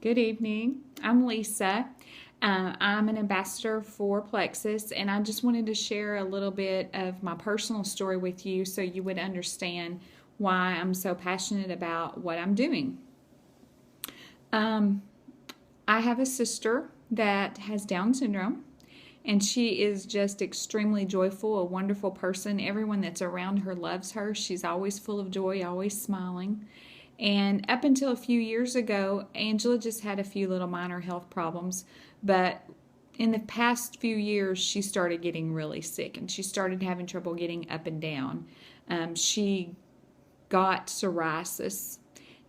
Good evening. I'm Lisa. I'm an ambassador for Plexus, and I just wanted to share a little bit of my personal story with you so you would understand why I'm so passionate about what I'm doing. Um, I have a sister that has Down syndrome, and she is just extremely joyful, a wonderful person. Everyone that's around her loves her. She's always full of joy, always smiling. And up until a few years ago, Angela just had a few little minor health problems. But in the past few years, she started getting really sick and she started having trouble getting up and down. She got psoriasis,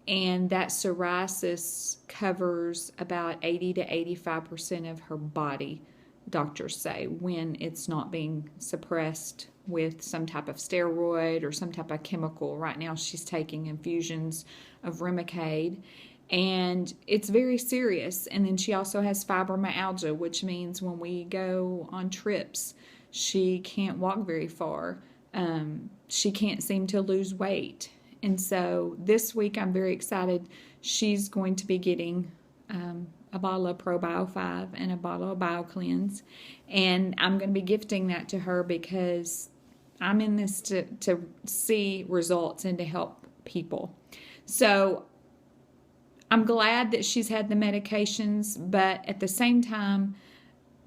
and that psoriasis covers about 80 to 85% of her body, doctors say, when it's not being suppressed with some type of steroid or some type of chemical. Right now, she's taking infusions of Remicade, and it's very serious. And then she also has fibromyalgia, which means when we go on trips, she can't walk very far. She can't seem to lose weight. And so this week, I'm very excited. She's going to be getting a bottle of ProBio 5 and a bottle of BioCleanse. And I'm going to be gifting that to her because I'm in this to see results and to help people. So I'm glad that she's had the medications, but at the same time,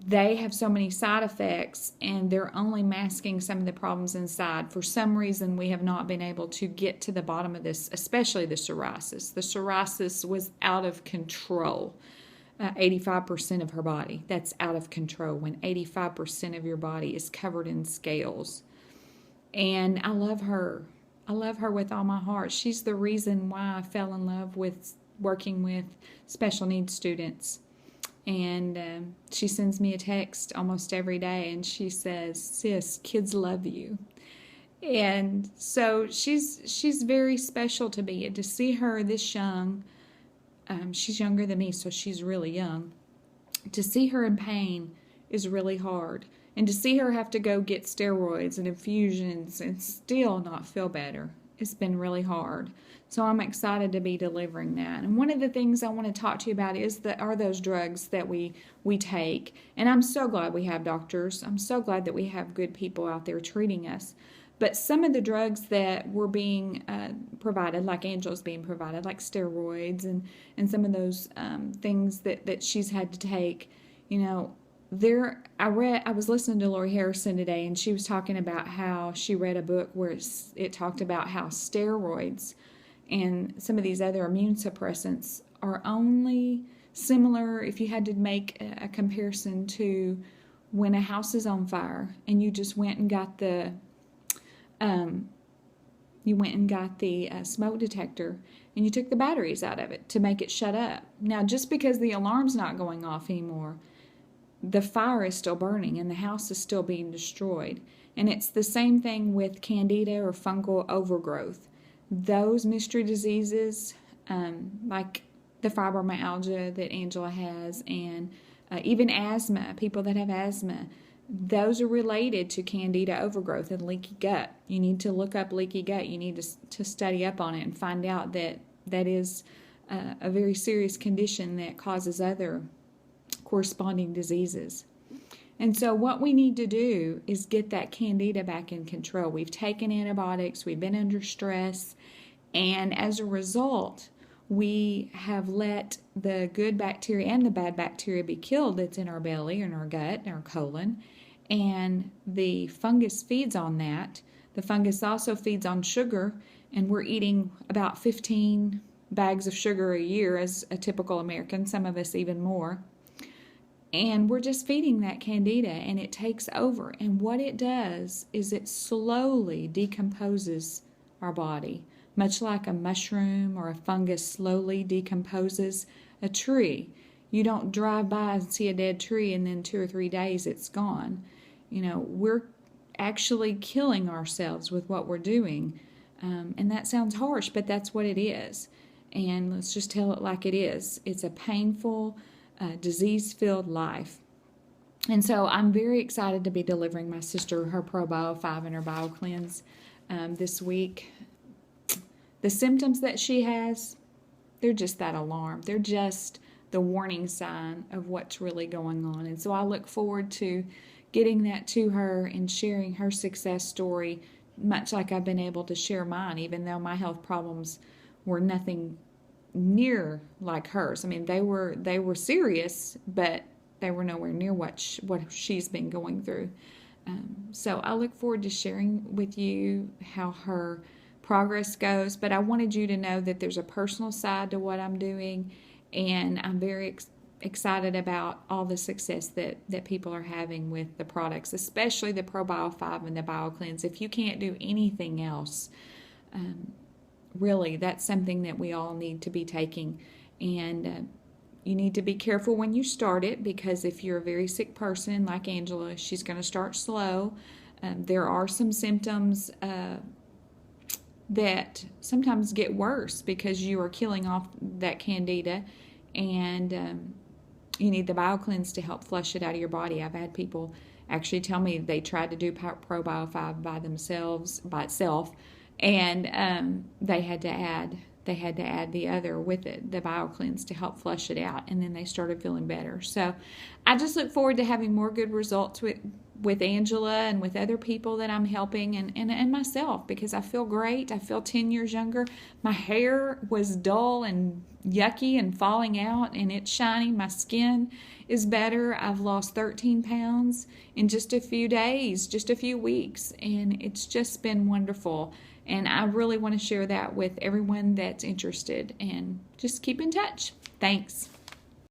they have so many side effects and they're only masking some of the problems inside. For some reason, we have not been able to get to the bottom of this, especially the psoriasis. The psoriasis was out of control. 85% of her body. That's out of control when 85% of your body is covered in scales. And I love her. I love her with all my heart. She's the reason why I fell in love with working with special needs students. And she sends me a text almost every day and she says, "Sis, kids love you." And so she's very special to me. And to see her this young, she's younger than me, so she's really young. To see her in pain is really hard. And to see her have to go get steroids and infusions and still not feel better, it's been really hard. So I'm excited to be delivering that. And one of the things I want to talk to you about are those drugs that we take. And I'm so glad we have doctors. I'm so glad that we have good people out there treating us. But some of the drugs that were being provided, like Angela's being provided, like steroids and some of those things that she's had to take, I was listening to Lori Harrison today, and she was talking about how she read a book where it talked about how steroids and some of these other immune suppressants are only similar if you had to make a comparison to when a house is on fire and you just went and got the smoke detector and you took the batteries out of it to make it shut up. Now, just because the alarm's not going off anymore, the fire is still burning and the house is still being destroyed. And it's the same thing with candida or fungal overgrowth. Those mystery diseases, like the fibromyalgia that Angela has, and even asthma, people that have asthma, those are related to candida overgrowth and leaky gut. You need to look up leaky gut. You need to study up on it and find out that is a very serious condition that causes other corresponding diseases. And so what we need to do is get that candida back in control. We've taken antibiotics, we've been under stress, and as a result, we have let the good bacteria and the bad bacteria be killed that's in our belly, in our gut, in our colon, and the fungus feeds on that. The fungus also feeds on sugar, and we're eating about 15 bags of sugar a year as a typical American, some of us even more. And we're just feeding that candida, and it takes over. And what it does is it slowly decomposes our body, much like a mushroom or a fungus slowly decomposes a tree. You don't drive by and see a dead tree and then 2 or 3 days it's gone. We're actually killing ourselves with what we're doing. And that sounds harsh, but that's what it is. And let's just tell it like it is. It's a painful, disease-filled life. And so I'm very excited to be delivering my sister her ProBio 5 and her BioCleanse this week. The symptoms that she has, they're just that alarm. They're just the warning sign of what's really going on. And so I look forward to getting that to her and sharing her success story, much like I've been able to share mine, even though my health problems were nothing near like hers. I mean, they were serious, but they were nowhere near what she's been going through. So I look forward to sharing with you how her progress goes. But I wanted you to know that there's a personal side to what I'm doing, and I'm very excited about all the success that people are having with the products, especially the ProBio 5 and the BioCleanse. If you can't do anything else, really, that's something that we all need to be taking. And you need to be careful when you start it, because if you're a very sick person like Angela, she's going to start slow. There are some symptoms that sometimes get worse because you are killing off that candida, and you need the BioCleanse to help flush it out of your body. I've had people actually tell me they tried to do ProBio 5 by itself, and they had to add the other with it, the BioCleanse, to help flush it out, and then they started feeling better. So I just look forward to having more good results with Angela and with other people that I'm helping, and myself, because I feel great. I feel 10 years younger. My hair was dull and yucky and falling out, and it's shiny. My skin is better. I've lost 13 pounds in just a few days, just a few weeks, and it's just been wonderful. And I really want to share that with everyone that's interested, and just keep in touch. Thanks.